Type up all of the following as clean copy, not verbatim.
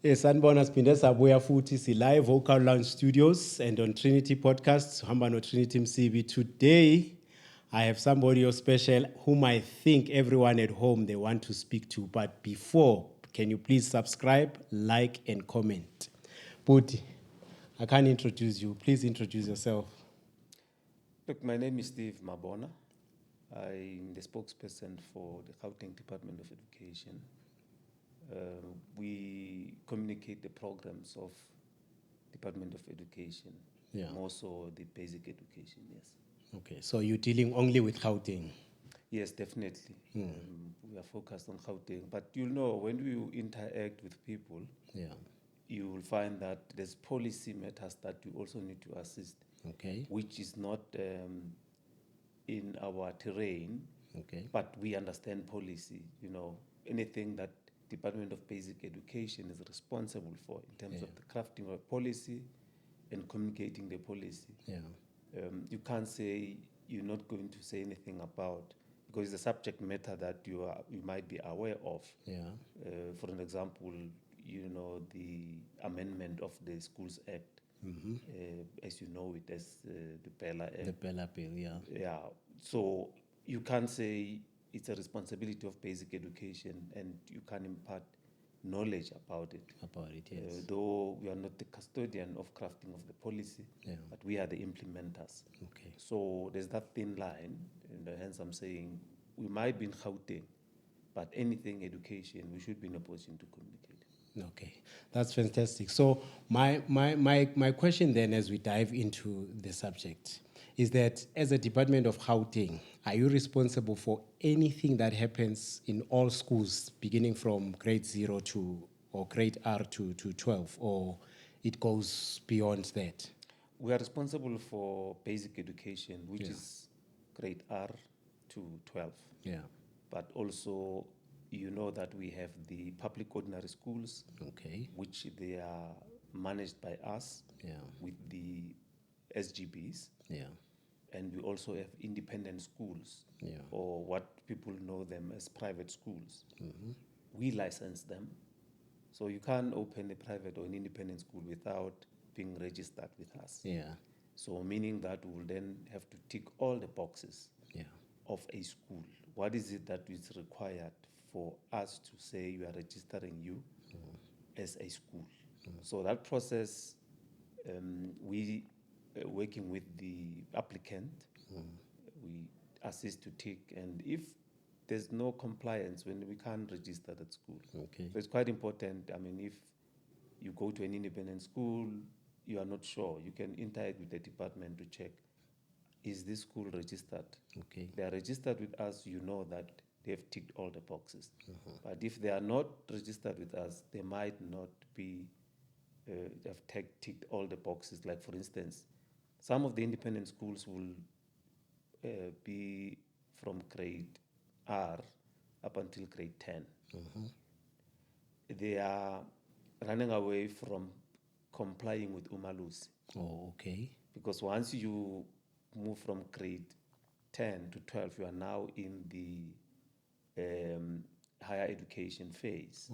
Sanibona siphinde sabuya futhi live Vocal Lounge Studios and on Trinity Podcasts, hamba no Trinity Msibi. Today, I have somebody special whom I think everyone at home they want to speak to. But before, can you please subscribe, like, and comment? Puti, I can't introduce you. Please introduce yourself. Look, my name is Steve Mabona. I'm the spokesperson for the Gauteng Department of Education. We communicate the programs of Department of Education, more so the basic education, yes. Okay, so you're dealing only with Gauteng? Yes, definitely. We are focused on Gauteng, but you'll know when you interact with people, you will find that there's policy matters that you also need to assist, which is not in our terrain, but we understand policy. You know, anything that Department of Basic Education is responsible for in terms of the crafting of policy and communicating the policy. You can't say you're not going to say anything about, because it's a subject matter that you might be aware of. For an example, you know, the amendment of the Schools Act, as you know it as the BELA Act. The BELA bill, Yeah. So you can't say it's a responsibility of basic education and you can impart knowledge about it. Yes. Though we are not the custodian of crafting of the policy, but we are the implementers. So there's that thin line, and hence I'm saying we might be in Gauteng, but anything education, we should be in a position to communicate. Okay, that's fantastic. So my question then, as we dive into the subject, is that as a Department of Gauteng, are you responsible for anything that happens in all schools, beginning from grade 0 to, or grade R to 12, or it goes beyond that? We are responsible for basic education, which is grade R to 12. But also, you know that we have the public ordinary schools, which they are managed by us with the SGBs. And we also have independent schools, or what people know them as private schools. We license them. So you can't open a private or an independent school without being registered with us. So meaning that we will then have to tick all the boxes of a school. What is it that is required for us to say we are registering you as a school? So that process, we working with the applicant, we assist to tick, and if there's no compliance, when we can't register that school. So it's quite important. I mean, if you go to an independent school, you are not sure, you can interact with the department to check, is this school registered? They are registered with us, you know that they've ticked all the boxes. But if they are not registered with us, they might not be have ticked all the boxes. Like, for instance, some of the independent schools will be from grade R up until grade 10. They are running away from complying with Umalusi. Because once you move from grade 10 to 12, you are now in the higher education phase.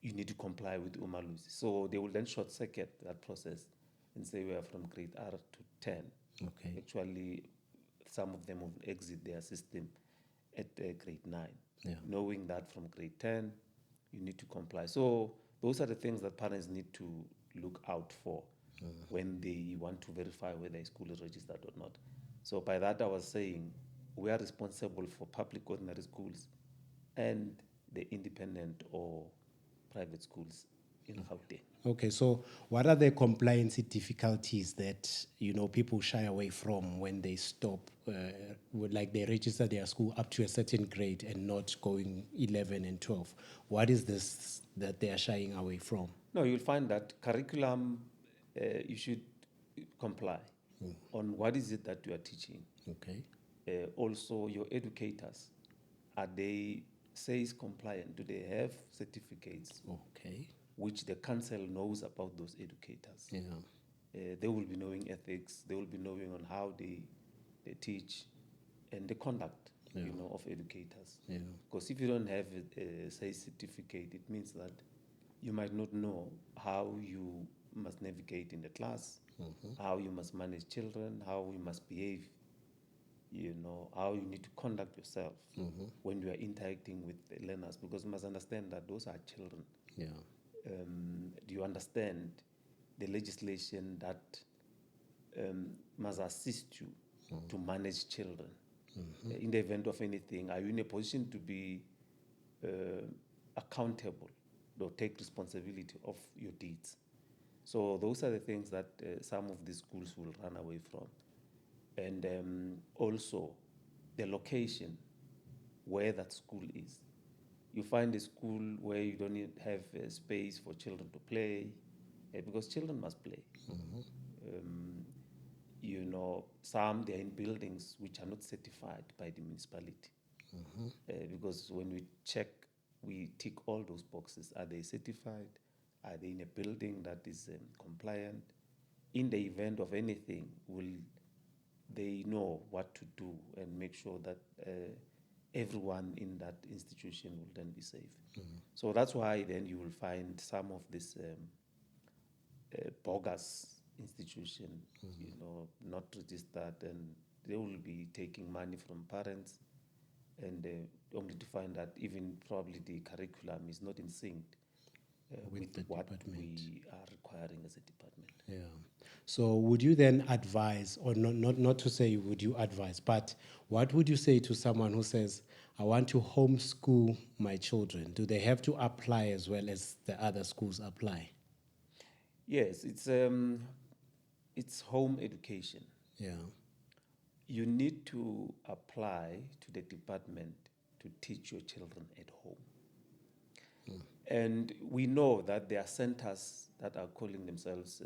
You need to comply with Umalusi. So they will then short circuit that process and say we are from grade R to 10. Actually, some of them will exit their system at grade 9, knowing that from grade 10, you need to comply. So those are the things that parents need to look out for when they want to verify whether a school is registered or not. So by that, I was saying we are responsible for public ordinary schools and the independent or private schools in Gauteng. Okay, so what are the compliance difficulties that, you know, people shy away from when they stop, like they register their school up to a certain grade and not going 11 and 12? What is this that they are shying away from? No, you'll find that curriculum, you should comply on what is it that you are teaching. Also, your educators, are they SAYS compliant? Do they have certificates? Which the council knows about those educators. They will be knowing ethics. They will be knowing on how they teach and the conduct, you know, of educators. Because if you don't have a SAYS certificate, it means that you might not know how you must navigate in the class, how you must manage children, how you must behave, how you need to conduct yourself when you are interacting with the learners, because you must understand that those are children. Yeah. Do you understand the legislation that must assist you to manage children? In the event of anything, are you in a position to be accountable or take responsibility of your deeds? So those are the things that some of these schools will run away from. And also the location where that school is. You find a school where you don't have space for children to play, because children must play. Some they're in buildings which are not certified by the municipality. Because when we check, we tick all those boxes. Are they certified? Are they in a building that is compliant? In the event of anything, will they know what to do and make sure that everyone in that institution will then be safe? So that's why then you will find some of this bogus institution, not registered, and they will be taking money from parents, and only to find that even probably the curriculum is not in sync with what we are requiring as a department. Yeah. So would you then advise, or not to say would you advise, but what would you say to someone who says, I want to homeschool my children? Do they have to apply as well as the other schools apply? Yes, it's home education. Yeah. You need to apply to the department to teach your children at home. And we know that there are centers that are calling themselves,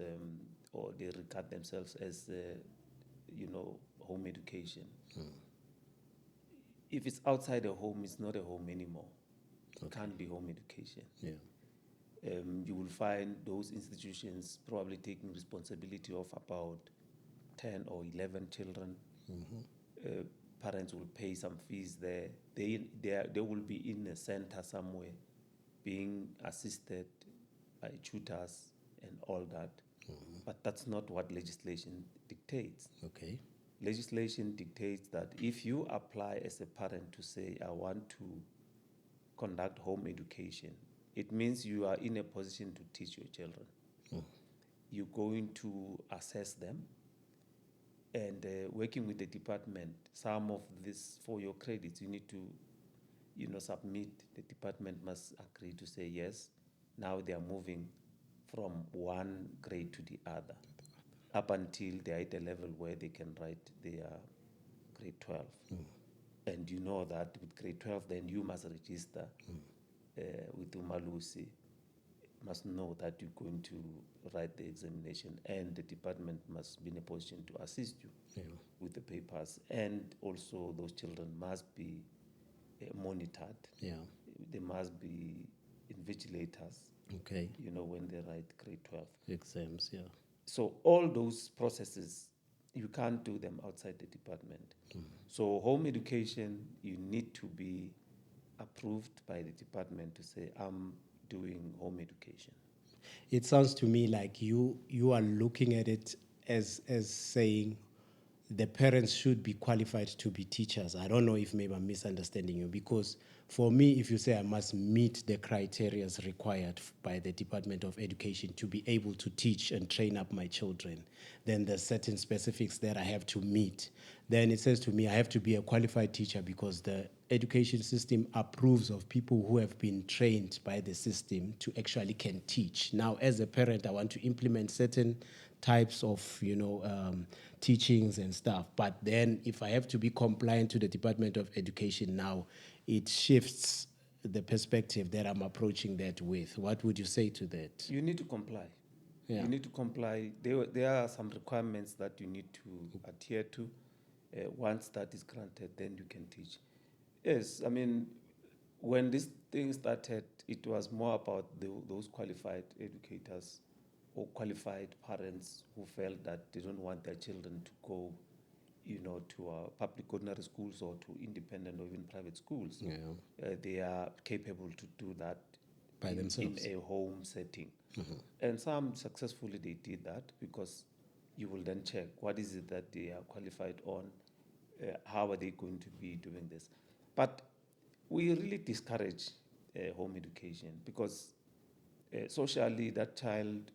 or they regard themselves as, home education. If it's outside a home, it's not a home anymore. It can't be home education. Yeah. You will find those institutions probably taking responsibility of about 10 or 11 children. Parents will pay some fees there. They will be in a center somewhere, being assisted by tutors and all that. But that's not what legislation dictates. Okay. Legislation dictates that if you apply as a parent to say, I want to conduct home education, it means you are in a position to teach your children. You're going to assess them, and working with the department, some of this, for your credits, you need to submit. The department must agree to say, yes, now they are moving from one grade to the other, up until they are at a level where they can write their grade 12. And you know that with grade 12, then you must register with Umalusi, must know that you're going to write the examination, and the department must be in a position to assist you with the papers. And also those children must be monitored. Yeah. They must be invigilators. Okay. When they write grade 12 exams. Yeah. So all those processes, you can't do them outside the department. So home education, you need to be approved by the department to say, I'm doing home education. It sounds to me like you are looking at it as saying the parents should be qualified to be teachers. I don't know if maybe I'm misunderstanding you, because for me, if you say I must meet the criteria required by the Department of Education to be able to teach and train up my children, then there's certain specifics that I have to meet. Then it says to me I have to be a qualified teacher because the education system approves of people who have been trained by the system to actually can teach. Now, as a parent, I want to implement certain types of teachings and stuff, but then if I have to be compliant to the Department of Education now, it shifts the perspective that I'm approaching that with. What would you say to that? You need to comply. Yeah. You need to comply. There are some requirements that you need to adhere to. Once that is granted, then you can teach. Yes, I mean, when this thing started, it was more about those qualified educators or qualified parents who felt that they don't want their children to go, to public ordinary schools or to independent or even private schools. Yeah. They are capable to do that by themselves in a home setting. And some successfully they did that, because you will then check what is it that they are qualified on, how are they going to be doing this. But we really discourage home education, because socially that child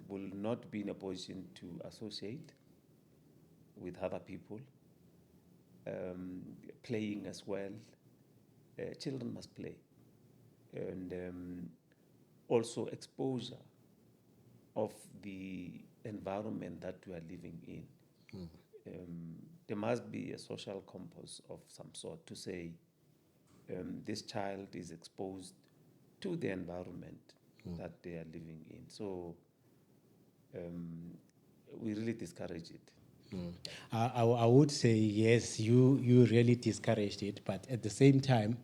will not be in a position to associate with other people, playing as well. Children must play. And also exposure of the environment that we are living in. There must be a social compass of some sort to say this child is exposed to the environment that they are living in. So we really discourage it. I would say yes, you really discouraged it, but at the same time,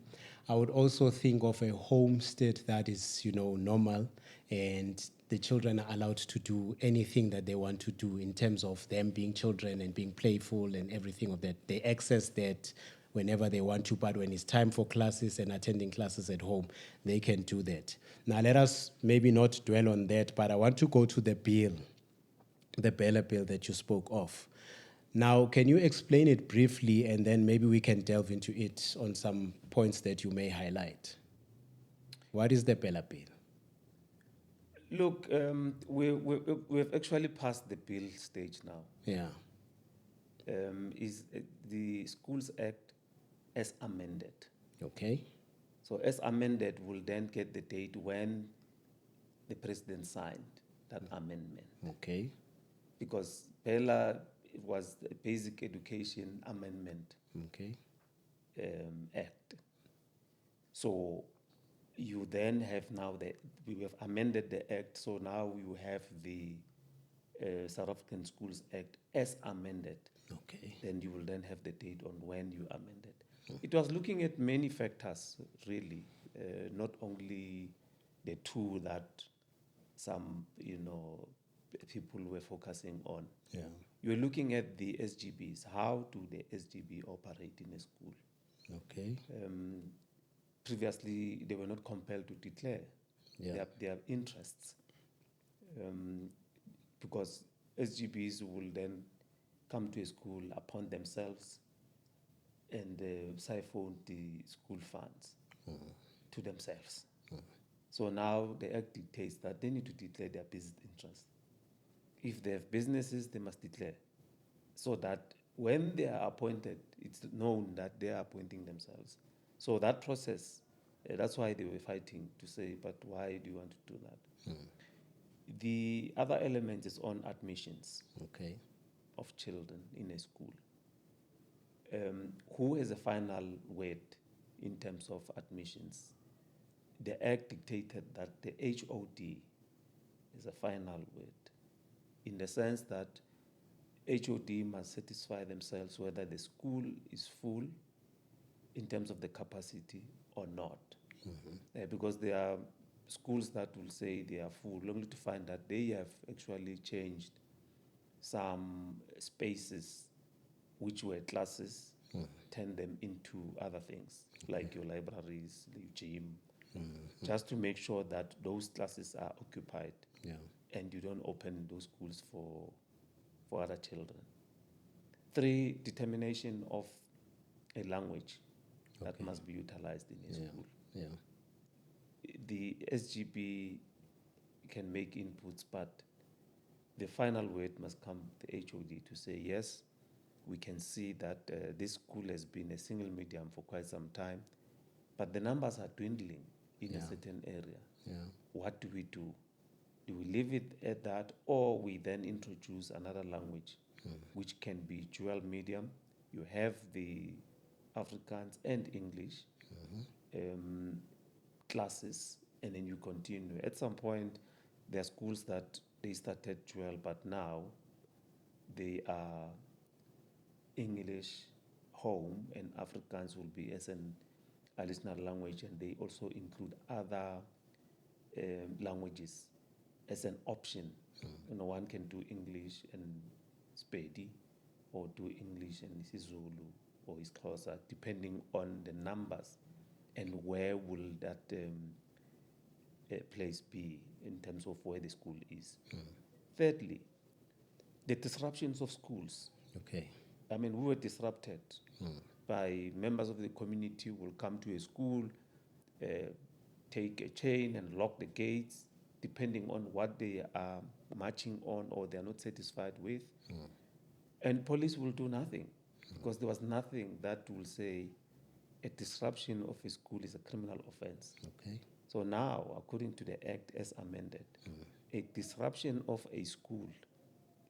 I would also think of a home state that is, normal, and the children are allowed to do anything that they want to do in terms of them being children and being playful and everything of that. They access that whenever they want to, but when it's time for classes and attending classes at home, they can do that. Now, let us maybe not dwell on that, but I want to go to the BELA bill that you spoke of. Now, can you explain it briefly, and then maybe we can delve into it on some points that you may highlight? What is the BELA bill? Look, we've actually passed the bill stage now. Yeah. Is the Schools Act as amended. Okay. So as amended will then get the date when the president signed that amendment. Okay. Because BELA was a Basic Education Amendment Okay. Act. So you then have now we have amended the act, so now you have the South African Schools Act as amended. Okay. Then you will then have the date on when you amended. It was looking at many factors, really, not only the two that some, people were focusing on. Yeah. You're looking at the SGBs. How do the SGB operate in a school? Okay. Previously, they were not compelled to declare their interests, because SGBs will then come to a school upon themselves and siphon the school funds to themselves. So now the Act dictates that they need to declare their business interest. If they have businesses, they must declare, so that when they are appointed, it's known that they are appointing themselves. So that process, that's why they were fighting to say, but why do you want to do that? The other element is on admissions of children in a school. Who has a final word in terms of admissions? The Act dictated that the HOD is a final word, in the sense that HOD must satisfy themselves whether the school is full in terms of the capacity or not. Because there are schools that will say they are full, only to find that they have actually changed some spaces which were classes, turn them into other things, like your libraries, your gym, just to make sure that those classes are occupied, and you don't open those schools for other children. 3, determination of a language that must be utilized in a school. The SGB can make inputs, but the final word must come the HOD to say, yes, we can see that this school has been a single medium for quite some time, but the numbers are dwindling in a certain area. What do we do? Do we leave it at that, or we then introduce another language, which can be dual medium? You have the Afrikaans and English classes, and then you continue. At some point, there are schools that they started dual, but now they are English home, and Afrikaans will be as an additional language, and they also include other languages as an option. One can do English and Spedi, or do English and isiZulu or isiXhosa, depending on the numbers and where will that place B in terms of where the school is. Thirdly, the disruptions of schools. Okay. I mean, we were disrupted by members of the community who will come to a school, take a chain and lock the gates, depending on what they are marching on or they are not satisfied with. And police will do nothing because there was nothing that will say a disruption of a school is a criminal offense. Okay. So now, according to the Act as amended, a disruption of a school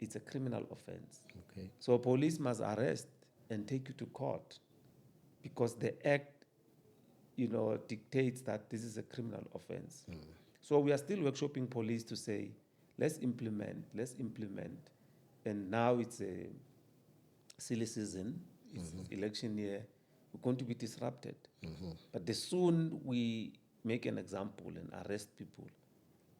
is a criminal offense. Okay. So police must arrest and take you to court because the Act, dictates that this is a criminal offense. So we are still workshopping police to say, let's implement. And now it's a silly season, it's election year, we're going to be disrupted. But the soon we make an example and arrest people,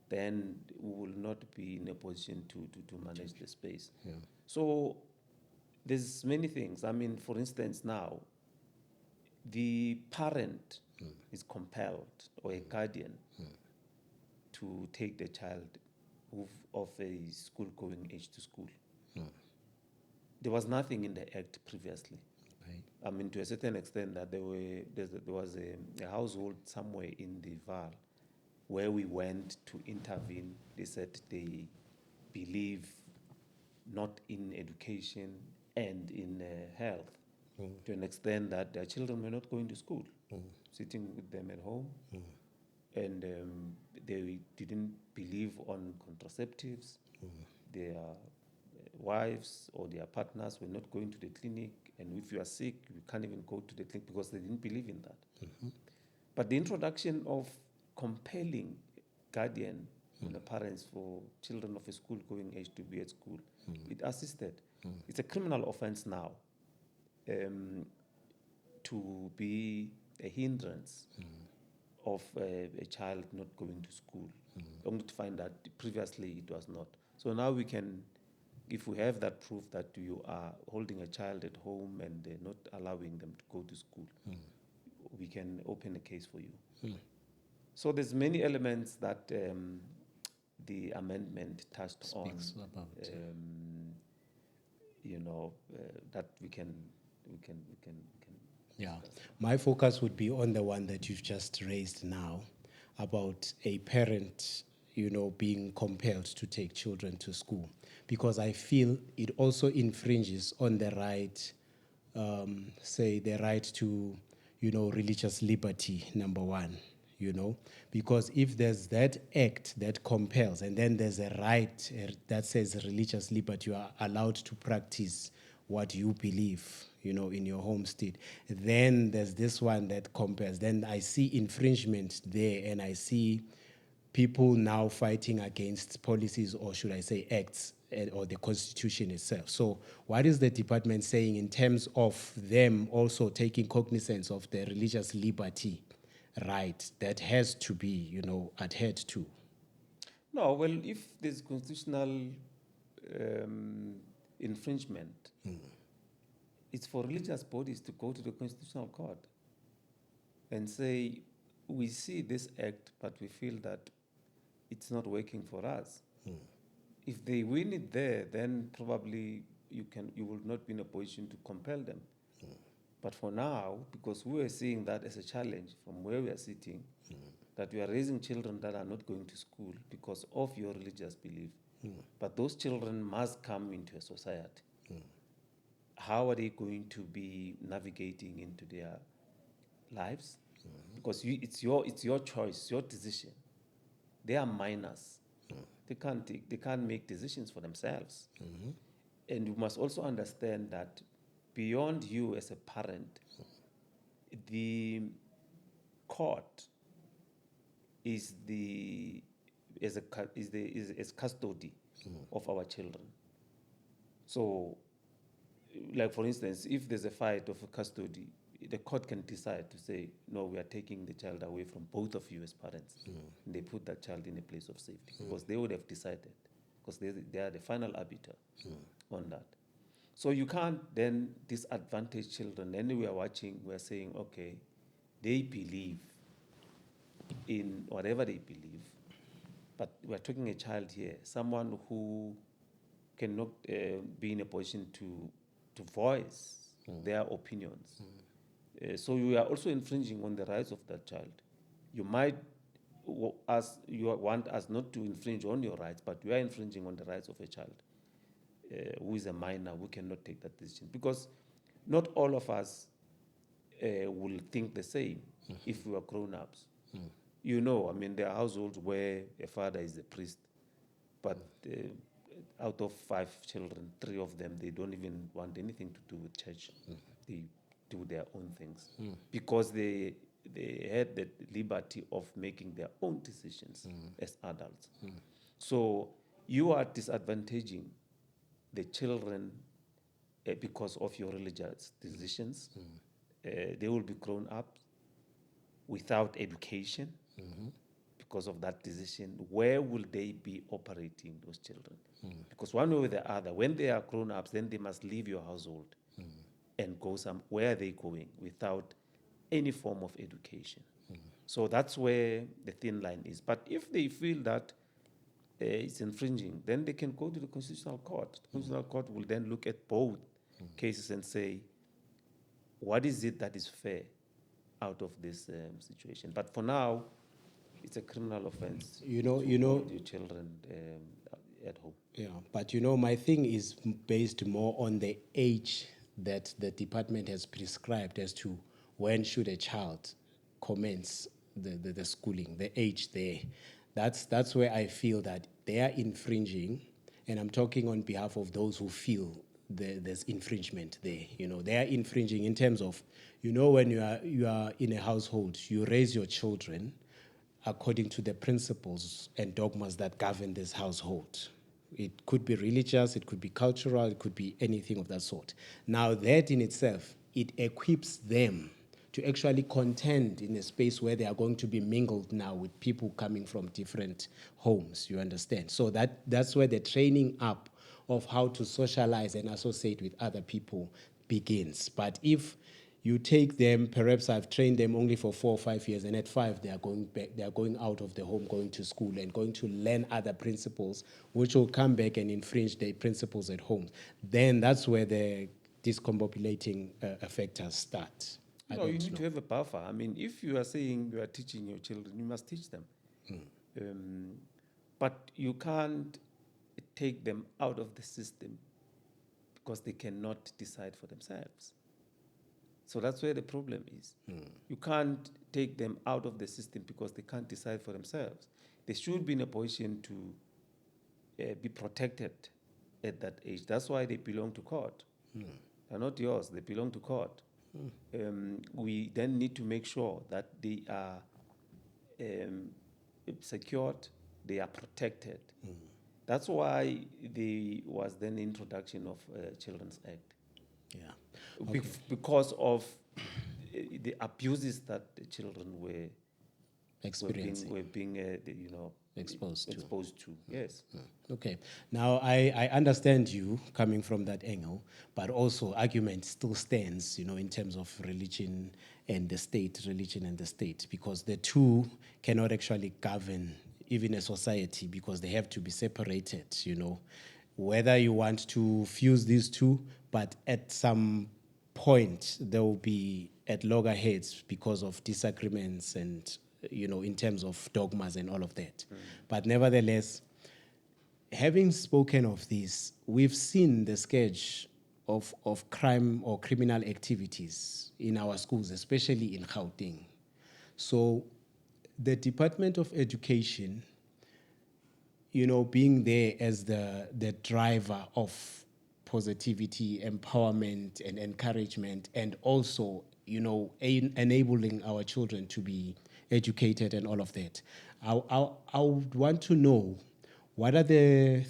then we will not be in a position to manage the space. Yeah. So there's many things. I mean, for instance, now, the parent is compelled, or a guardian, to take the child of a school-going age to school. There was nothing in the Act previously. Right. I mean, to a certain extent, that there was a household somewhere in the Val where we went to intervene. They said they believe not in education and in health, to an extent that their children were not going to school, sitting with them at home, and they didn't believe on contraceptives. Their wives or their partners were not going to the clinic, and if you are sick, you can't even go to the clinic because they didn't believe in that. But the introduction of compelling guardian parents for children of a school-going age to be at school, it assisted. It's a criminal offense now to be a hindrance of a child not going to school, only to find that previously it was not. So now we can, if we have that proof that you are holding a child at home and not allowing them to go to school, we can open a case for you. So there's many elements that the amendment touched Speaks on, about. that we can. Yeah, my focus would be on the one that you've just raised now, about a parent, being compelled to take children to school, because I feel it also infringes on the right, say the right to, religious liberty, number one. Because if there's that act that compels, and then there's a right that says religious liberty, you are allowed to practice what you believe, in your home state. Then there's this one that compels. Then I see infringement there, and I see people now fighting against policies, or should I say acts, or the Constitution itself. So what is the department saying in terms of them also taking cognizance of the religious liberty right that has to be, adhered to? No, well, if there's constitutional infringement, it's for religious bodies to go to the Constitutional Court and say, we see this act, but we feel that it's not working for us. If they win it there, then probably you will not be in a position to compel them. But for now, because we are seeing that as a challenge from where we are sitting, that we are raising children that are not going to school because of your religious belief, but those children must come into a society. How are they going to be navigating into their lives? Because it's your choice, your decision. They are minors. They can't make decisions for themselves. And you must also understand that beyond you as a parent, the court is custody of our children. So, like for instance, if there's a fight of a custody, the court can decide to say, no, we are taking the child away from both of you as parents. And they put that child in a place of safety because they would have decided, because they are the final arbiter on that. So you can't then disadvantage children. Then we are watching, we are saying, okay, they believe in whatever they believe. But we're talking a child here, someone who cannot be in a position to voice their opinions. So you are also infringing on the rights of that child. You might you want us not to infringe on your rights, but you are infringing on the rights of a child who is a minor, who cannot take that decision. Because not all of us will think the same if we are grown-ups. You know, I mean, there are households where a father is a priest, but out of 5 children, 3 of them, they don't even want anything to do with church. They do their own things because they had the liberty of making their own decisions as adults. So you are disadvantaging the children because of your religious decisions. They will be grown up without education because of that decision. Where will they be operating, those children? Because one way or the other, when they are grown ups, then they must leave your household and go where are they going without any form of education. So that's where the thin line is. But if they feel that it's infringing, then they can go to the Constitutional Court. The Constitutional Court will then look at both cases and say, what is it that is fair out of this situation? But for now, it's a criminal offense. Hold your children at home. Yeah, but my thing is based more on the age that the department has prescribed as to when should a child commence the schooling, the age there. That's where I feel that they are infringing, and I'm talking on behalf of those who feel there's infringement there. They are infringing in terms of, when you are in a household, you raise your children according to the principles and dogmas that govern this household. It could be religious, it could be cultural, it could be anything of that sort. Now, that in itself, it equips them to actually contend in a space where they are going to be mingled now with people coming from different homes, you understand? So that's where the training up of how to socialize and associate with other people begins. But if you take them, perhaps I've trained them only for 4 or 5 years, and at 5 they are going back, they are going out of the home, going to school and going to learn other principles, which will come back and infringe their principles at home. Then that's where the discombobulating factors start. You need to have a buffer. I mean, if you are saying you are teaching your children, you must teach them. But you can't take them out of the system because they cannot decide for themselves. So that's where the problem is. You can't take them out of the system because they can't decide for themselves. They should be in a position to be protected at that age. That's why they belong to court. They're not yours. They belong to court. We then need to make sure that they are secured, they are protected. That's why there was then introduction of Children's Act. Yeah. Okay. Because of the abuses that the children were experiencing, were being exposed to. Yes. Okay. Now I understand you coming from that angle, but also argument still stands, in terms of religion and the state, because the two cannot actually govern even a society because they have to be separated. Whether you want to fuse these two, but at some point there will be at loggerheads because of disagreements and in terms of dogmas and all of that. But nevertheless, having spoken of this, we've seen the scourge of crime or criminal activities in our schools, especially in Gauteng. So the Department of Education, being there as the driver of positivity, empowerment, and encouragement, and also, enabling our children to be educated and all of that. I would want to know what are the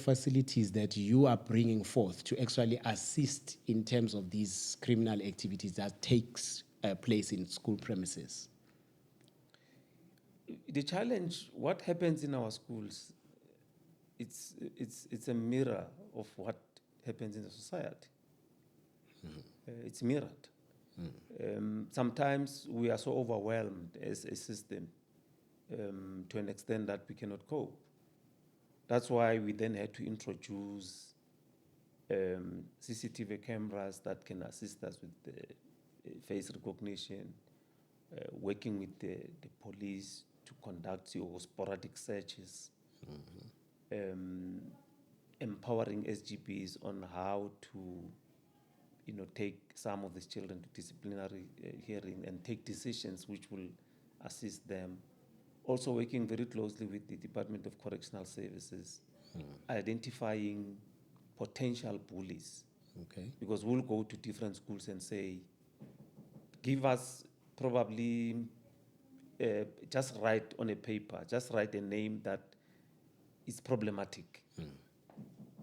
facilities that you are bringing forth to actually assist in terms of these criminal activities that takes place in school premises? The challenge, what happens in our schools, it's a mirror of what happens in the society. It's mirrored. Sometimes we are so overwhelmed as a system to an extent that we cannot cope. That's why we then had to introduce CCTV cameras that can assist us with the face recognition, working with the police to conduct your sporadic searches, empowering SGBs on how to take some of these children to disciplinary hearing and take decisions which will assist them. Also working very closely with the Department of Correctional Services, identifying potential bullies. Okay. Because we'll go to different schools and say, give us probably, just write on a paper, just write a name that is problematic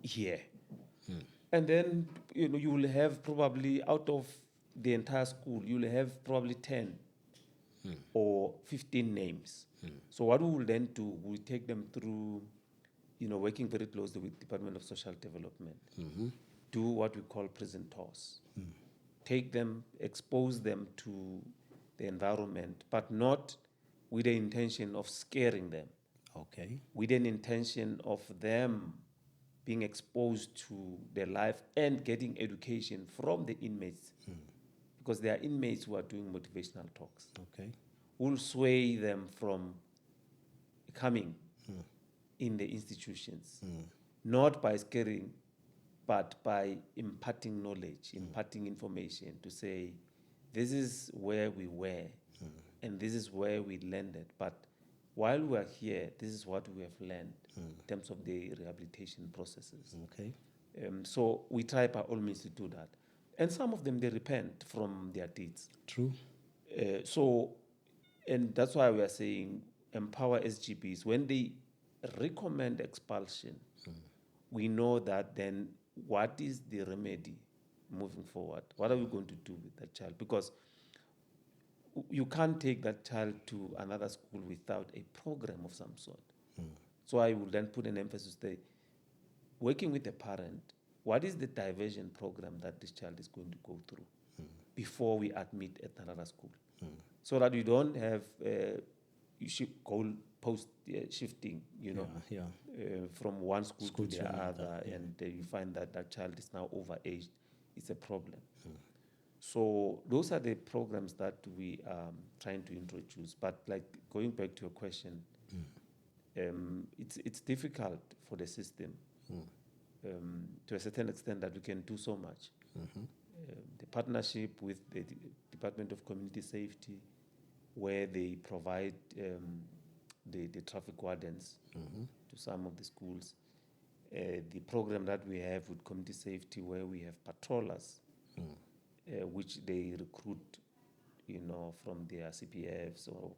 here. And then you will have probably out of the entire school, you will have probably 10 or 15 names. So what we will then do, we'll take them through, working very closely with Department of Social Development, do what we call prison tours. Take them, expose them to the environment, but not with the intention of scaring them. Okay. With an intention of them being exposed to their life and getting education from the inmates. Because there are inmates who are doing motivational talks. Okay. We'll sway them from coming in the institutions, not by scaring, but by imparting knowledge, imparting information to say, this is where we were, and this is where we landed. But while we are here, this is what we have learned in terms of the rehabilitation processes. Okay. So we try by all means to do that. And some of them, they repent from their deeds. True. And that's why we are saying empower SGBs. When they recommend expulsion, we know that then what is the remedy moving forward? What are we going to do with that child? Because you can't take that child to another school without a program of some sort. So I will then put an emphasis there. Working with the parent, what is the diversion program that this child is going to go through before we admit at another school? So that you don't have goal post shifting, from one school to the other, and you find that that child is now overaged. It's a problem. So those are the programs that we are trying to introduce. But like going back to your question, it's difficult for the system to a certain extent that we can do so much. The partnership with the Department of Community Safety, where they provide the traffic wardens to some of the schools. The program that we have with community safety, where we have patrollers, which they recruit, from their CPFs or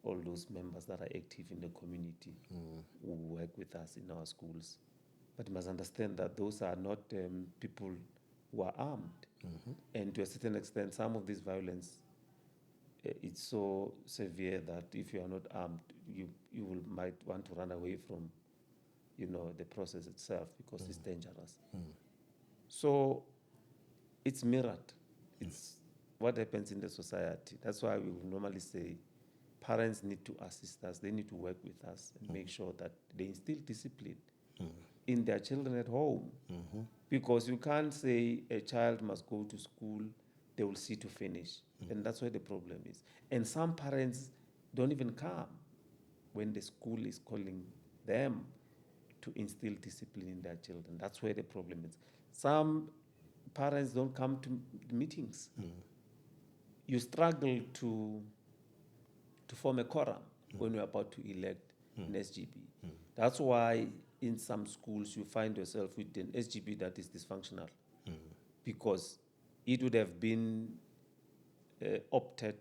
all those members that are active in the community who work with us in our schools. But you must understand that those are not people who are armed. And to a certain extent, some of this violence, it's so severe that if you are not armed, you might want to run away from, the process itself because it's dangerous. So it's mirrored. It's what happens in the society. That's why we will normally say parents need to assist us. They need to work with us and make sure that they instill discipline in their children at home. Because you can't say a child must go to school, they will see to finish. And that's where the problem is. And some parents don't even come when the school is calling them to instill discipline in their children. That's where the problem is. Some parents don't come to the meetings. You struggle to form a quorum when you're about to elect an SGB. That's why in some schools you find yourself with an SGB that is dysfunctional, because it would have been opted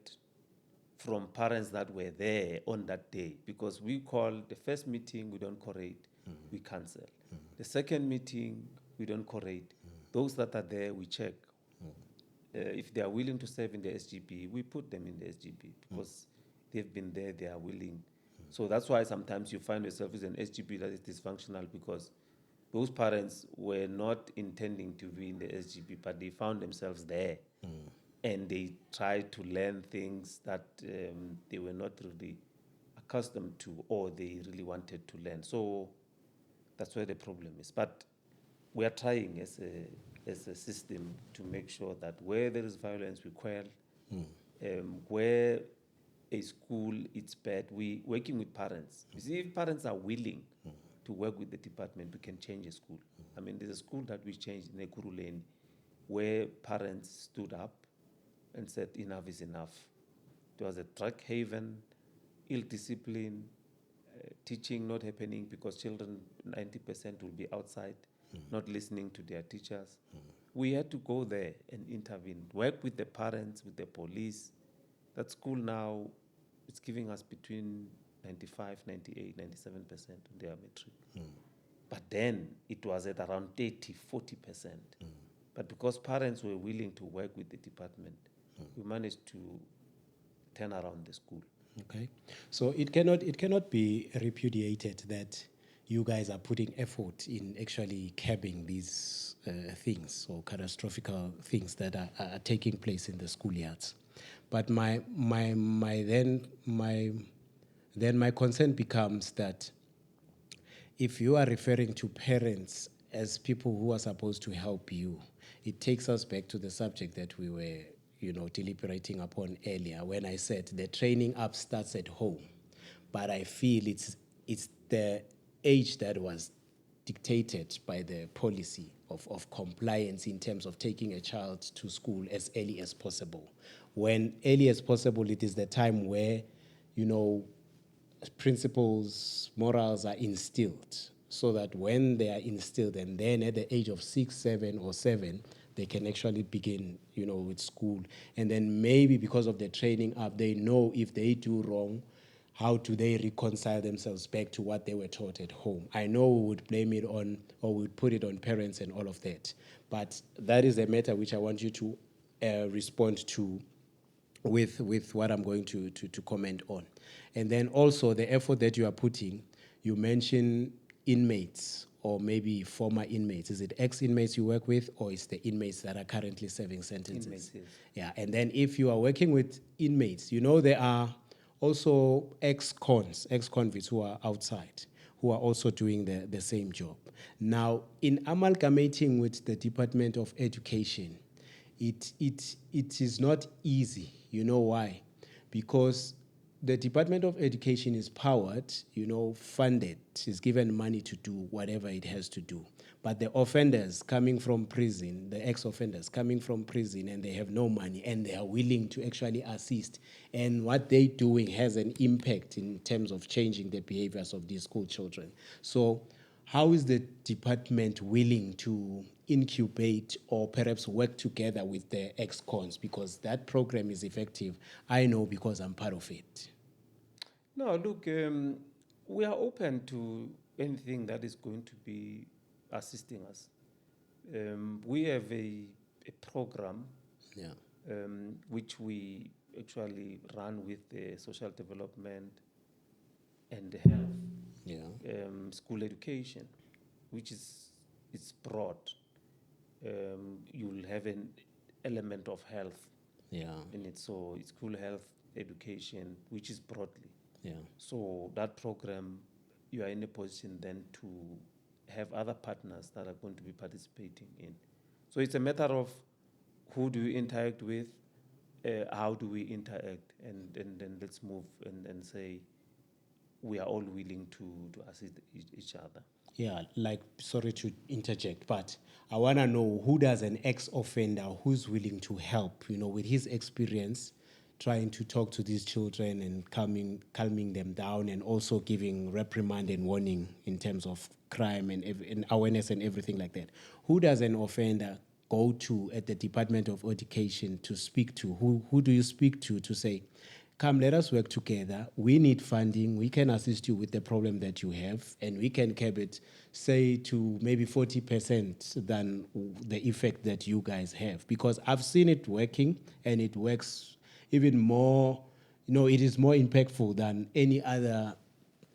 from parents that were there on that day, because we call the first meeting, we don't correct, we cancel. The second meeting, we don't correct. Those that are there, we check. If they are willing to serve in the SGB, we put them in the SGB because they've been there, they are willing. So that's why sometimes you find yourself with an SGB that is dysfunctional, because those parents were not intending to be in the SGB, but they found themselves there. and they try to learn things that they were not really accustomed to or they really wanted to learn. So that's where the problem is. But we are trying as a system to make sure that where there is violence, we quell. Where a school it's bad, we working with parents. You see, if parents are willing to work with the department, we can change a school. I mean, there's a school that we changed in Ekurhuleni where parents stood up and said, enough is enough. It was a drug haven, ill discipline, teaching not happening because children, 90% will be outside, not listening to their teachers. We had to go there and intervene, work with the parents, with the police. That school now, it's giving us between 95, 98, 97% on their metric. But then it was at around 30, 40%. But because parents were willing to work with the department, we managed to turn around the school. Okay, so it cannot be repudiated that you guys are putting effort in actually curbing these things or catastrophic things that are taking place in the schoolyards. But my concern becomes that if you are referring to parents as people who are supposed to help you, it takes us back to the subject that we were deliberating upon earlier when I said the training up starts at home. But I feel it's the age that was dictated by the policy of compliance in terms of taking a child to school as early as possible. When early as possible, it is the time where, principles, morals are instilled, so that when they are instilled and then at the age of 6, 7, or 7, they can actually begin, with school. And then maybe because of the training up, they know if they do wrong, how do they reconcile themselves back to what they were taught at home. I know we would blame it on, or we would put it on parents and all of that. But that is a matter which I want you to respond to with what I'm going to comment on. And then also the effort that you are putting, you mentioned inmates or maybe former inmates. Is it ex-inmates you work with, or is the inmates that are currently serving sentences? Inmates, yes. Yeah, and then if you are working with inmates, there are also ex-convicts who are outside, who are also doing the same job. Now, in amalgamating with the Department of Education, it is not easy. You know why? Because the Department of Education is powered, funded, is given money to do whatever it has to do. But the offenders coming from prison, the ex-offenders coming from prison, and they have no money, and they are willing to actually assist. And what they're doing has an impact in terms of changing the behaviors of these school children. So how is the department willing to incubate or perhaps work together with the ex-cons? Because that program is effective. I know because I'm part of it. No, look, we are open to anything that is going to be assisting us. We have a program which we actually run with the social development and the health, school education, which it's broad. You'll have an element of health in it. So it's school health education, which is broadly. So that program, you are in a position then to have other partners that are going to be participating in. So it's a matter of who do you interact with, how do we interact, and then let's move and say we are all willing to assist each other. Yeah, sorry to interject, but I want to know, who does an ex-offender who's willing to help, with his experience, trying to talk to these children and calming them down, and also giving reprimand and warning in terms of crime and awareness and everything like that. Who does an offender go to at the Department of Education to speak to? Who do you speak to say, come, let us work together. We need funding. We can assist you with the problem that you have, and we can curb it, say, to maybe 40% than the effect that you guys have. Because I've seen it working, and it works even more, it is more impactful than any other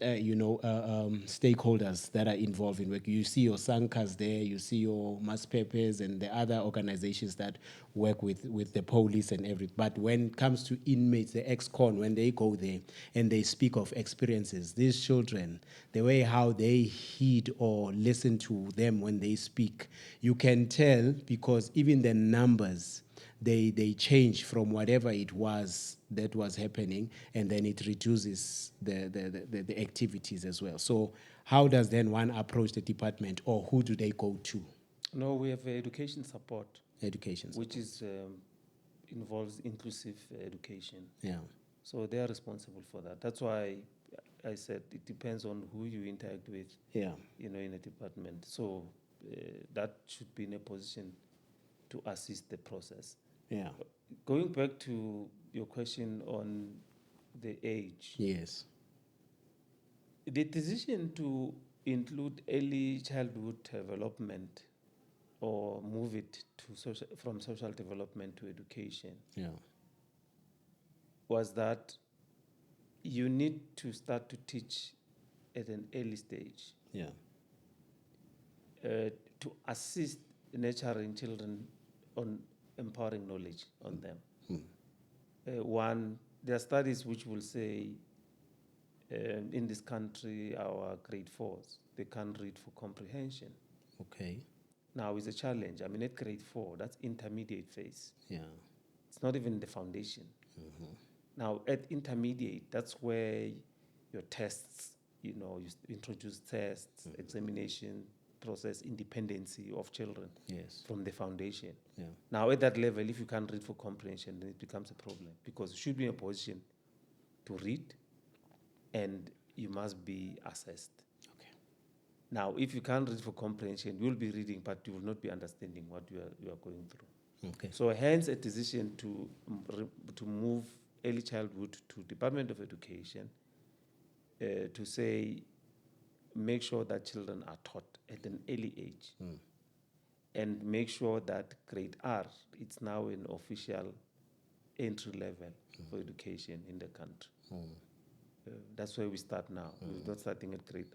stakeholders that are involved in work. You see your Sankas there, you see your Maspepes and the other organizations that work with the police and everything. But when it comes to inmates, the ex-con, when they go there and they speak of experiences, these children, the way how they heed or listen to them when they speak, you can tell because even the numbers, they change from whatever it was that was happening, and then it reduces the activities as well. So how does then one approach the department, or who do they go to? No, we have education support. Education support. Which is involves inclusive education. Yeah. So they are responsible for that. That's why I said it depends on who you interact with. Yeah. In a department. So that should be in a position to assist the process. Yeah. Going back to your question on the age. Yes. The decision to include early childhood development or move it to from social development to education. Yeah. Was that you need to start to teach at an early stage. Yeah. To assist nurturing children on empowering knowledge on them. One, there are studies which will say in this country, our grade 4s, they can't read for comprehension. Okay. Now, it's a challenge. I mean, at grade 4, that's intermediate phase. Yeah. It's not even the foundation. Now, at intermediate, that's where your tests, you introduce tests, examination process, independency of children. Yes. From the foundation. Yeah. Now, at that level, if you can't read for comprehension, then it becomes a problem because you should be in a position to read and you must be assessed. Okay. Now, if you can't read for comprehension, you'll be reading, but you will not be understanding what you are going through. Okay. So hence a decision to move early childhood to Department of Education to say, make sure that children are taught at an early age and make sure that grade R, it's now an official entry level for education in the country. That's where we start now. We're not starting at grade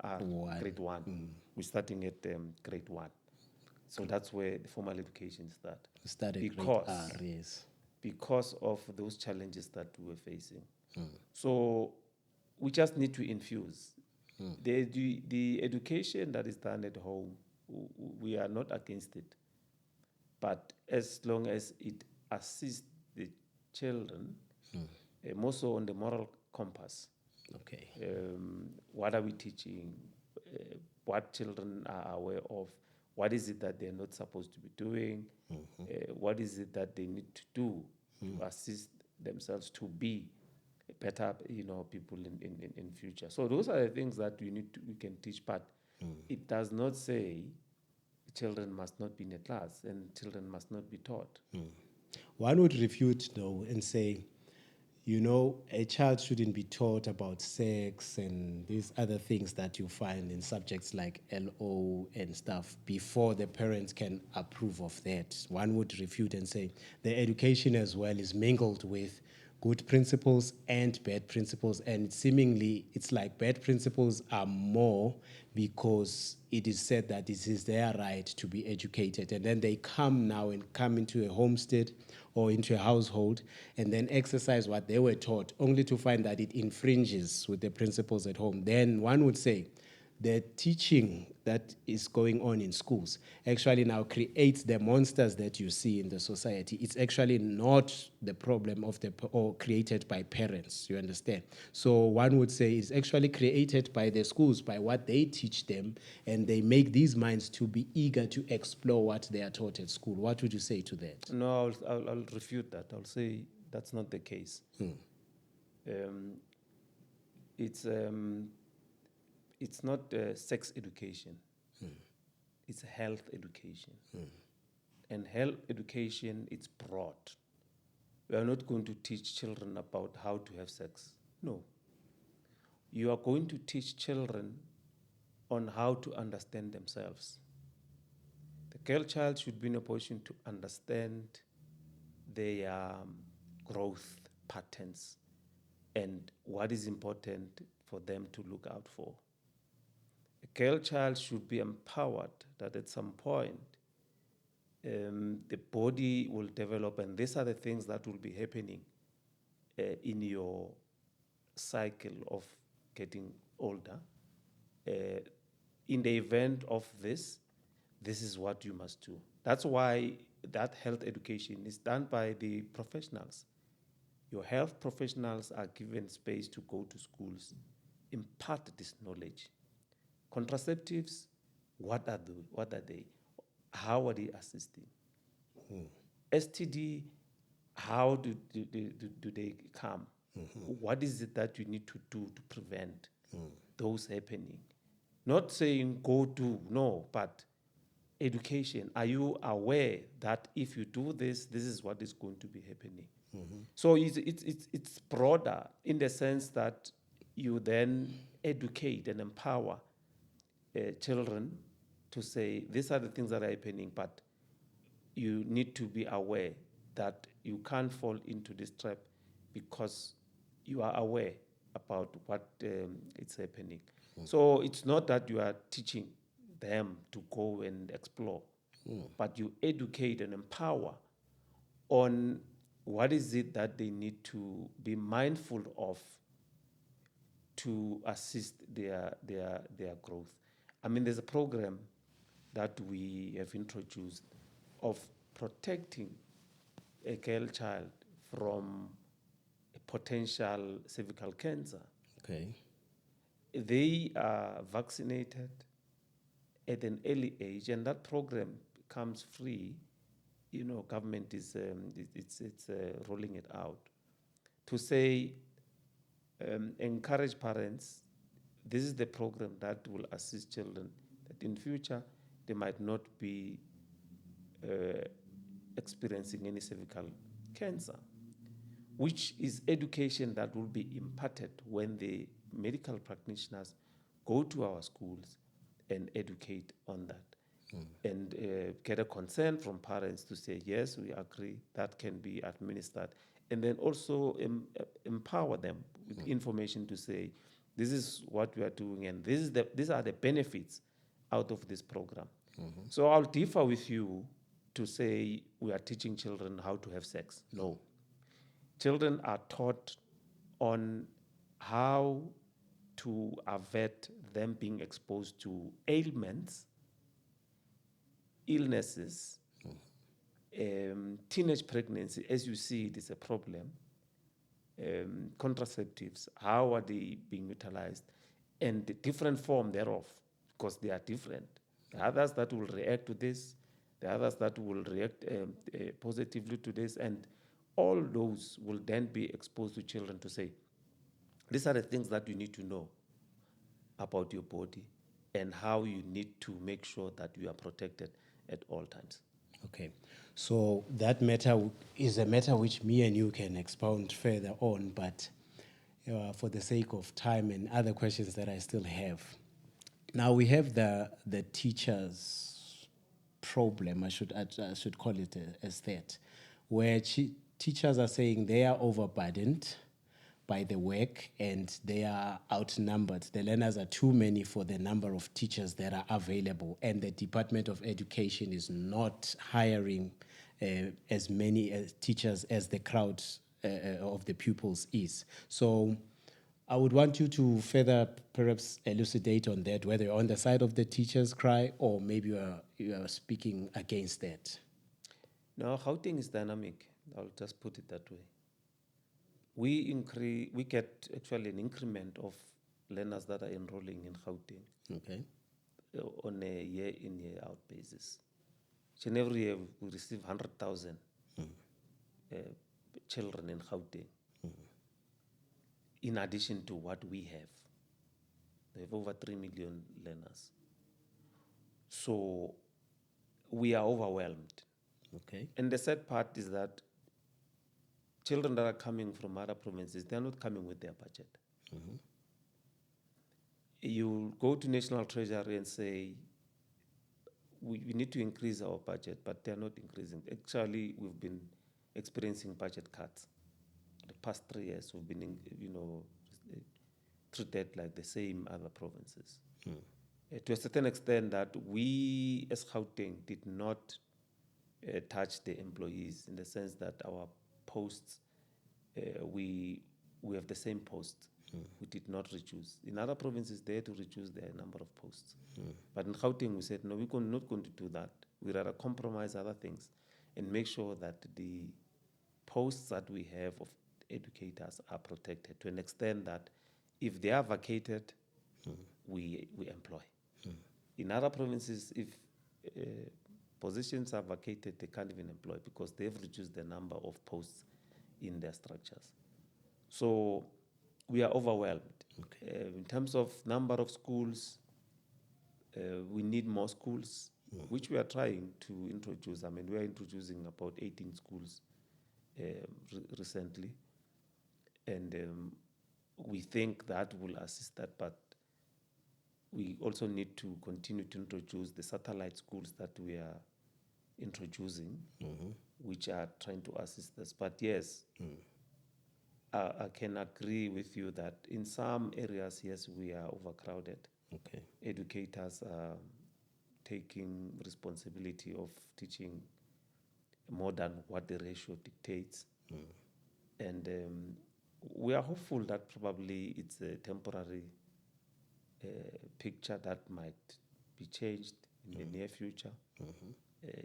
R, grade 1. We're starting at grade 1. So that's where the formal education started. Grade R, yes. Because of those challenges that we were facing. So we just need to infuse. The education that is done at home, we are not against it. But as long as it assists the children, more so on the moral compass. Okay. What are we teaching? What children are aware of? What is it that they're not supposed to be doing? What is it that they need to do to assist themselves to be better, people in future? So those are the things that we can teach, but it does not say children must not be in a class and children must not be taught. One would refute, though, and say, a child shouldn't be taught about sex and these other things that you find in subjects like LO and stuff before the parents can approve of that. One would refute and say the education as well is mingled with good principles and bad principles, and seemingly it's like bad principles are more because it is said that it is their right to be educated, and then they come into a homestead or into a household and then exercise what they were taught only to find that it infringes with the principles at home. Then one would say the teaching that is going on in schools actually now creates the monsters that you see in the society. It's actually not the problem or created by parents, you understand? So one would say it's actually created by the schools, by what they teach them, and they make these minds to be eager to explore what they are taught at school. What would you say to that? No, I'll refute that. I'll say that's not the case. It's not sex education. It's health education. And health education, it's broad. We are not going to teach children about how to have sex. No. You are going to teach children on how to understand themselves. The girl child should be in a position to understand their growth patterns and what is important for them to look out for. A girl child should be empowered that at some point the body will develop, and these are the things that will be happening in your cycle of getting older. In the event of this is what you must do. That's why that health education is done by the professionals. Your health professionals are given space to go to schools, impart this knowledge. Contraceptives, what are they? How are they assisting? STD, how do they come? What is it that you need to do to prevent those happening? Not saying go do, no, but education. Are you aware that if you do this, this is what is going to be happening? So it's broader in the sense that you then educate and empower children to say, these are the things that are happening, but you need to be aware that you can't fall into this trap because you are aware about what is happening. So it's not that you are teaching them to go and explore, but you educate and empower on what is it that they need to be mindful of to assist their growth. I mean, there's a program that we have introduced of protecting a girl child from a potential cervical cancer. Okay. They are vaccinated at an early age, and that program becomes free. You know, government is rolling it out to say, encourage parents. This is the program that will assist children that in future they might not be experiencing any cervical cancer, which is education that will be imparted when the medical practitioners go to our schools and educate on that. And get a consent from parents to say, yes, we agree, that can be administered. And then also empower them with information to say, this is what we are doing, and these are the benefits out of this program. So I'll differ with you to say we are teaching children how to have sex. No. Children are taught on how to avert them being exposed to ailments, illnesses, teenage pregnancy. As you see, it is a problem. Contraceptives, how are they being utilized, and the different form thereof, because they are different. The others that will react to this, the others that will react positively to this, and all those will then be exposed to children to say, these are the things that you need to know about your body and how you need to make sure that you are protected at all times. Okay, so that matter is a matter which me and you can expound further on, but for the sake of time and other questions that I still have. Now we have the teachers' problem, I should call it as that, where teachers are saying they are overburdened by the work and they are outnumbered. The learners are too many for the number of teachers that are available, and the Department of Education is not hiring as many teachers as the crowd of the pupils is. So I would want you to further perhaps elucidate on that, whether you're on the side of the teachers' cry or maybe you are speaking against that. No, Gauteng is dynamic. I'll just put it that way. We get actually an increment of learners that are enrolling in Gauteng. Okay. On a year in, year out basis. And every year we receive 100,000 children in Gauteng. In addition to what we have. We have over 3 million learners. So we are overwhelmed. Okay. And the sad part is that children that are coming from other provinces, they are not coming with their budget. You go to National Treasury and say, we need to increase our budget, but they're not increasing. Actually, we've been experiencing budget cuts. The past 3 years, we've been, treated like the same other provinces. To a certain extent that we as Gauteng did not touch the employees in the sense that our posts, we have the same posts. We did not reduce. In other provinces, they had to reduce their number of posts. But in Gauteng, we said, no, we're not going to do that. We'd rather compromise other things and make sure that the posts that we have of educators are protected to an extent that if they are vacated, we employ. In other provinces, if positions are vacated, they can't even employ because they've reduced the number of posts in their structures. So we are overwhelmed. In terms of number of schools, we need more schools, which we are trying to introduce. I mean, we are introducing about 18 schools recently, and we think that will assist that, but we also need to continue to introduce the satellite schools that we are introducing, which are trying to assist us. But yes, I can agree with you that in some areas, yes, we are overcrowded. Educators are taking responsibility of teaching more than what the ratio dictates. And we are hopeful that probably it's a temporary picture that might be changed in the near future.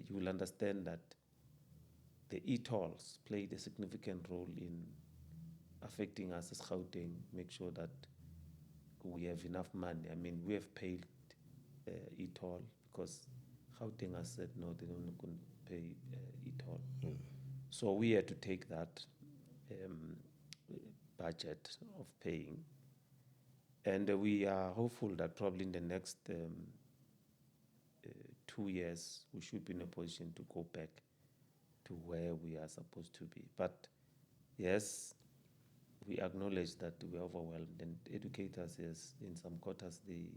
You will understand that the e-tolls played a significant role in affecting us as Gauteng, make sure that we have enough money. I mean, we have paid e-toll because Gauteng has said no, they don't going to pay e-toll. So we had to take that budget of paying. And we are hopeful that probably in the next 2 years, we should be in a position to go back to where we are supposed to be. But yes, we acknowledge that we are overwhelmed, and educators, yes, in some quarters, the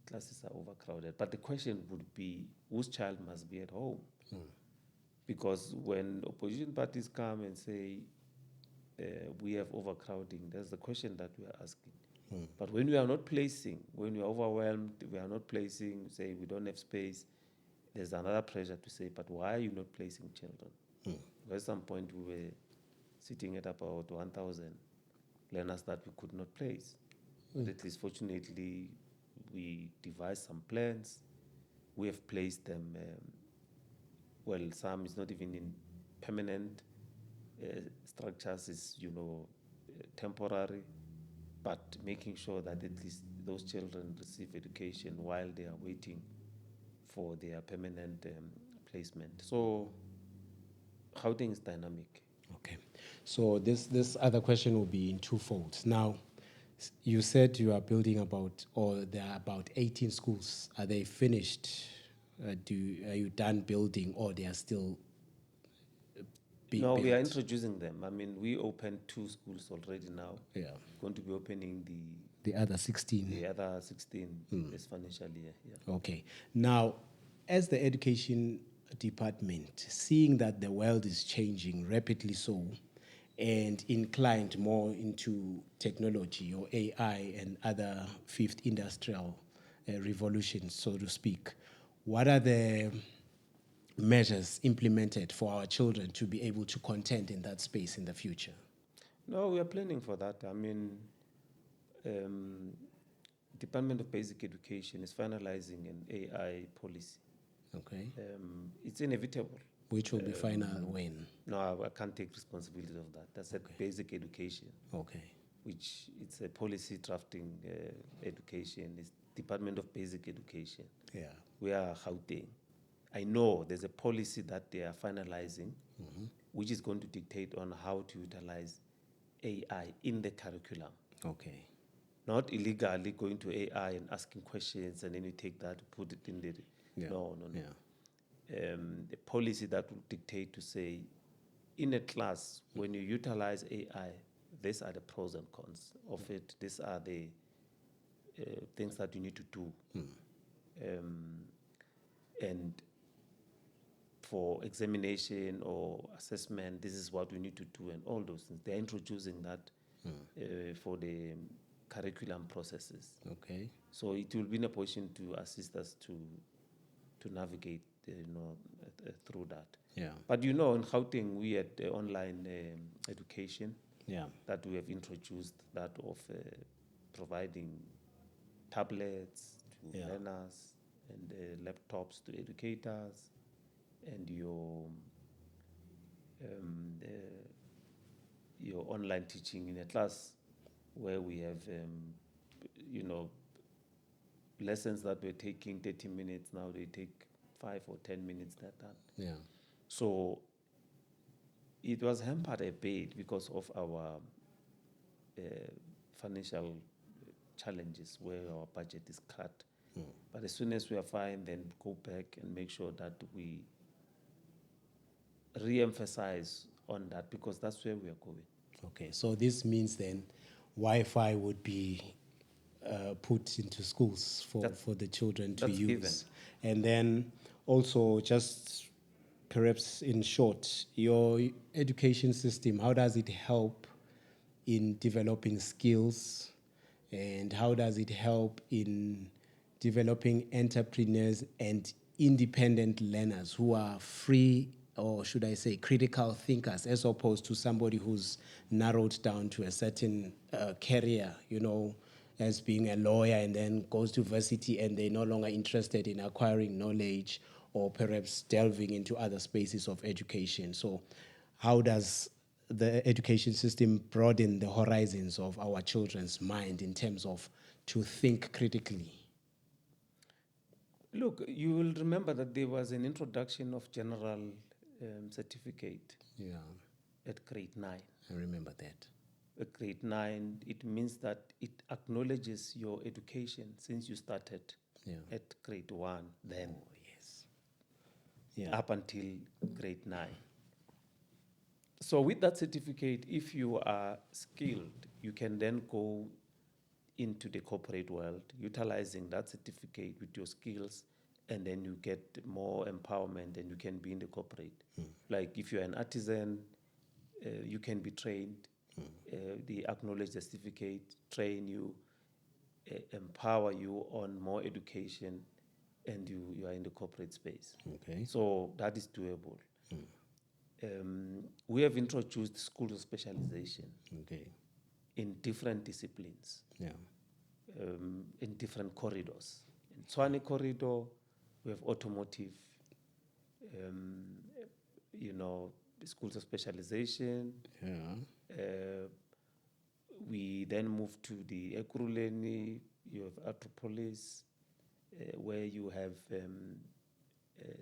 classes are overcrowded. But the question would be, whose child must be at home? Because when opposition parties come and say, we have overcrowding, that's the question that we are asking. But when we are not placing, when we are overwhelmed, we are not placing, say we don't have space, there's another pressure to say, but why are you not placing children? At some point we were sitting at about 1,000 learners that we could not place. But at least fortunately, we devised some plans. We have placed them, some is not even in permanent structures, is, temporary, but making sure that at least those children receive education while they are waiting for their permanent placement. So Gauteng is dynamic. Okay. So this other question will be in two folds. Now, you said you are building there are about 18 schools. Are they finished? Are you done building, or they are still being built? We are introducing them. I mean, we opened 2 schools already now. Yeah. Going to be opening the other 16. The other 16 this financial year. Yeah. Okay. Now, as the education department, seeing that the world is changing rapidly so, and inclined more into technology or AI and other fifth industrial revolutions, so to speak, what are the measures implemented for our children to be able to contend in that space in the future? No, we are planning for that. I mean, Department of Basic Education is finalizing an AI policy. Okay. It's inevitable. Which will be final when? No, I can't take responsibility of that. That's okay. Basic education. Okay. Which it's a policy drafting education. It's Department of Basic Education. Yeah. We are Gauteng. I know there's a policy that they are finalizing, which is going to dictate on how to utilize AI in the curriculum. Okay. Not illegally going to AI and asking questions and then you take that, put it in the... Yeah. No. Yeah. A policy that will dictate to say, in a class, when you utilize AI, these are the pros and cons of it. These are the things that you need to do. And for examination or assessment, this is what we need to do and all those things. They're introducing that for the curriculum processes. Okay. So it will be in a position to assist us to navigate, through that. Yeah. But in Gauteng, we had online education. Yeah. That we have introduced, that of providing tablets to learners and laptops to educators, and your online teaching in a class where we have lessons that were taking 30 minutes, now they take 5 or 10 minutes that done. Yeah. So it was hampered a bit because of our financial challenges where our budget is cut. But as soon as we are fine, then go back and make sure that we re-emphasize on that, because that's where we are going. Okay, so this means then Wi-Fi would be put into schools for the children to use. Given. And then also, just perhaps in short, your education system, how does it help in developing skills, and how does it help in developing entrepreneurs and independent learners who are free, or should I say critical thinkers, as opposed to somebody who's narrowed down to a certain career, as being a lawyer, and then goes to university and they're no longer interested in acquiring knowledge or perhaps delving into other spaces of education. So how does the education system broaden the horizons of our children's mind in terms of to think critically? Look, you will remember that there was an introduction of general certificate at grade 9. I remember that. At grade 9, it means that it acknowledges your education since you started at grade 1 then. Oh, yes. Up until grade 9. So with that certificate, if you are skilled, you can then go into the corporate world, utilizing that certificate with your skills, and then you get more empowerment and you can be in the corporate. Like if you're an artisan, you can be trained. They acknowledge the certificate, train you, empower you on more education, and you are in the corporate space. Okay. So that is doable. We have introduced schools of specialization in different disciplines, in different corridors. In Tshwane corridor, we have automotive, schools of specialization. We then move to the Ekurhuleni, you have Atropolis, where you have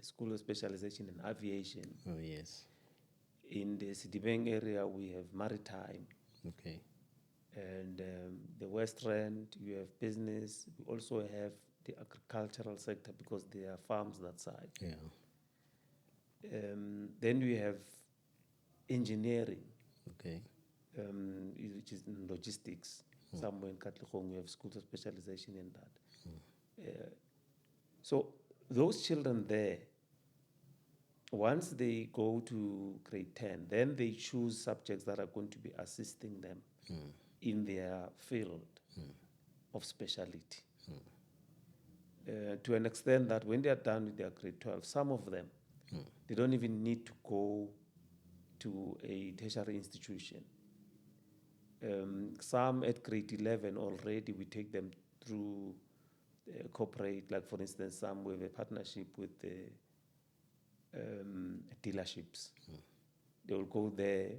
school of specialization in aviation. Oh, yes. In the Sidibeng area, we have maritime. Okay. And the West Rand, you have business. We also have the agricultural sector because there are farms that side. Yeah. Then we have engineering. Okay. Which is in logistics. Somewhere in Katlehong, we have schools of specialization in that. So those children there, once they go to grade 10, then they choose subjects that are going to be assisting them in their field of speciality. To an extent that when they are done with their grade 12, some of them, they don't even need to go to a tertiary institution. Some at grade 11 already, we take them through corporate, like for instance, some with a partnership with the dealerships. They will go there,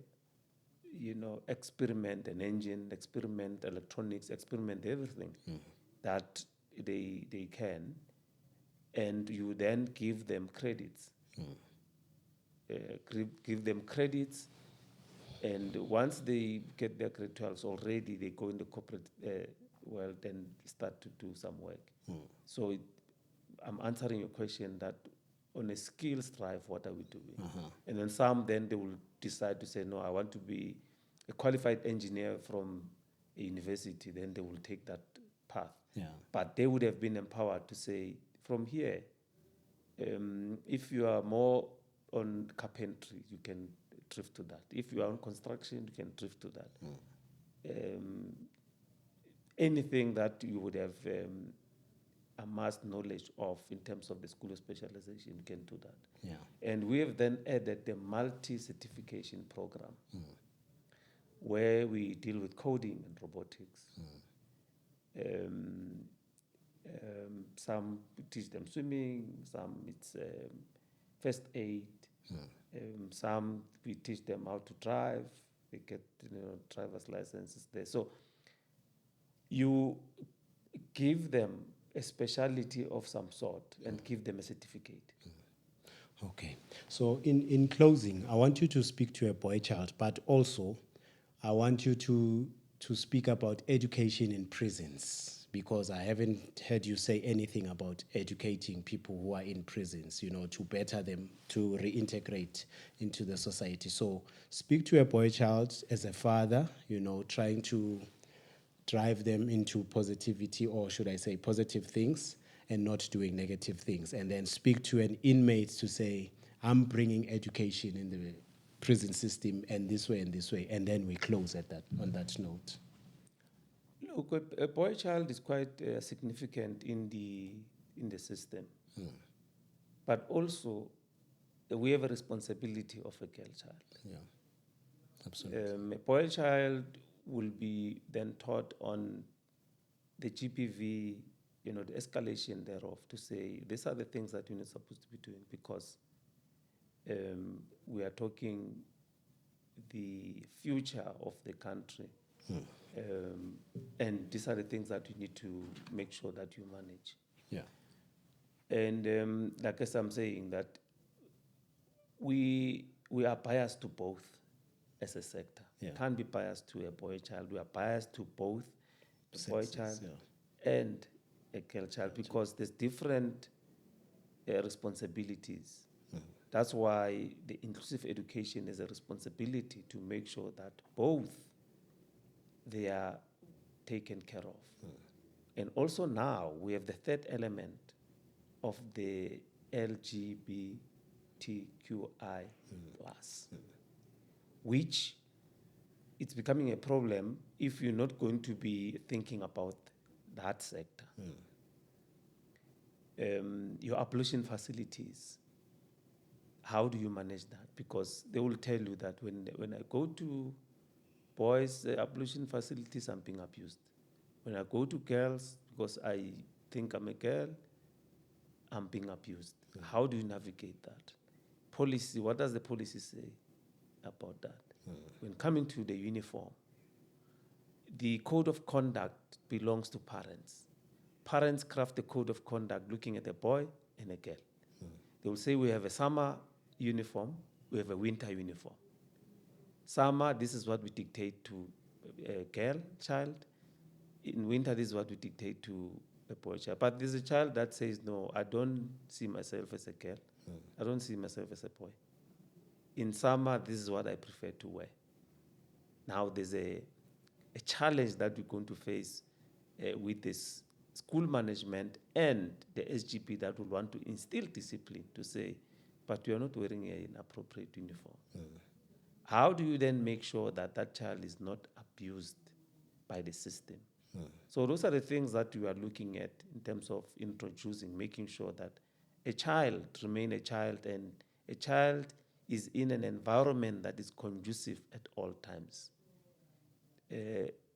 experiment an engine, experiment electronics, experiment everything that they can, and you then give them credits. Give them credits, and once they get their grade 12s already, they go in the corporate world and start to do some work. So I'm answering your question that on a skills drive, what are we doing? And then some, then they will decide to say, no, I want to be a qualified engineer from a university, then they will take that path. Yeah. But they would have been empowered to say, from here, if you are more on carpentry, you can drift to that. If you are on construction, you can drift to that. anything that you would have amassed knowledge of in terms of the school of specialization, you can do that. Yeah. And we have then added the multi-certification program, where we deal with coding and robotics. Some teach them swimming, some it's first aid, some we teach them how to drive. They get driver's licenses there. So you give them a specialty of some sort and give them a certificate. Okay. So in closing, I want you to speak to a boy child, but also I want you to speak about education in prisons, because I haven't heard you say anything about educating people who are in prisons, to better them, to reintegrate into the society. So speak to a boy child as a father, trying to drive them into positivity, or should I say positive things, and not doing negative things. And then speak to an inmate to say, I'm bringing education in the prison system, and this way and this way. And then we close on that note. Look, a boy child is quite significant in the system. But also, we have a responsibility of a girl child. Yeah, absolutely. A boy child will be then taught on the GPV, the escalation thereof, to say these are the things that you're not supposed to be doing, because we are talking the future of the country. And these are the things that you need to make sure that you manage. Yeah. And like as I'm saying, that we are biased to both as a sector. Yeah. Can't be biased to a boy child. We are biased to both a boy child yeah. and a girl child, because there's different responsibilities. That's why the inclusive education is a responsibility to make sure that both they are taken care of. And also now we have the third element of the LGBTQI+, which it's becoming a problem if you're not going to be thinking about that sector. Your ablution facilities, how do you manage that? Because they will tell you that when I go to boys' ablution facilities, I'm being abused. When I go to girls, because I think I'm a girl, I'm being abused. How do you navigate that? Policy, what does the policy say about that? When coming to the uniform, the code of conduct belongs to parents. Parents craft the code of conduct looking at a boy and a girl. They will say we have a summer uniform, we have a winter uniform. Summer, this is what we dictate to a girl child. In winter, this is what we dictate to a boy child. But there's a child that says, no, I don't see myself as a girl. I don't see myself as a boy. In summer, this is what I prefer to wear. Now, there's a challenge that we're going to face with this school management and the SGP that will want to instill discipline to say, but you are not wearing an appropriate uniform. How do you then make sure that that child is not abused by the system? So those are the things that we are looking at in terms of introducing, making sure that a child remain a child, and a child is in an environment that is conducive at all times,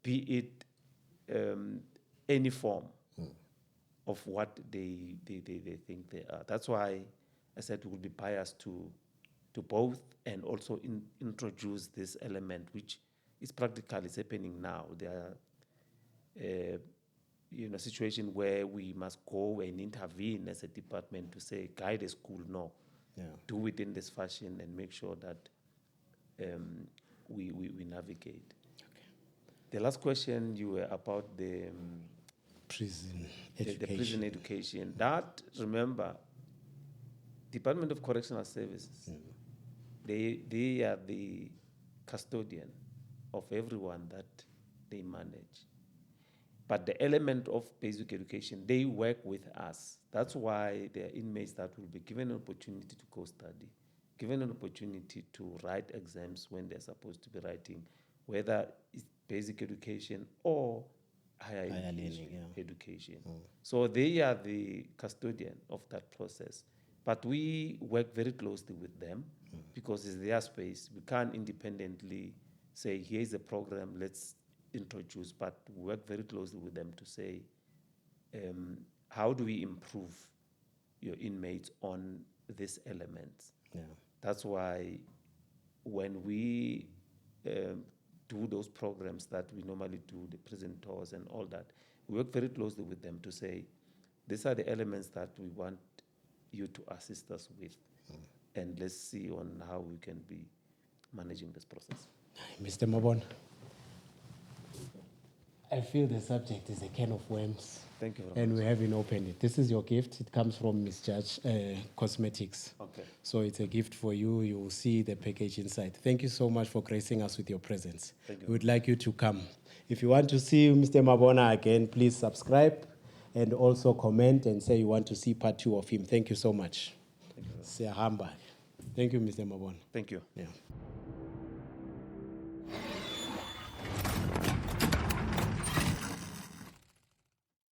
be it any form of what they think they are. That's why I said we will be biased to both, and also introduce this element, which is practically happening now. There are situation where we must go and intervene as a department to say, guide a school, no, do it in this fashion, and make sure that we navigate. Okay. The last question you were about the prison education. The prison education. That, remember, Department of Correctional Services, they are the custodian of everyone that they manage. But the element of basic education, they work with us. That's why there are inmates that will be given an opportunity to go study, given an opportunity to write exams when they're supposed to be writing, whether it's basic education or higher learning, education. So they are the custodian of that process. But we work very closely with them because it's their space. We can't independently say, here's a program, let's introduce, but we work very closely with them to say, how do we improve your inmates on this element? Yeah. That's why when we do those programs that we normally do, the prison tours and all that, we work very closely with them to say, these are the elements that we want you to assist us with, and let's see on how we can be managing this process. Mr. Mabona, I feel the subject is a can of worms. Thank you very and much. we haven't opened it. This is your gift. It comes from Miss Judge Cosmetics. Okay. So it's a gift for you. You will see the package inside. Thank you so much for gracing us with your presence. Thank you. We would like you to come. If you want to see Mr. Mabona again, please subscribe and also comment and say you want to see part 2 of him. Thank you so much. Thank you. Siyahamba. Thank you, Mr. Mabona. Thank you. Yeah.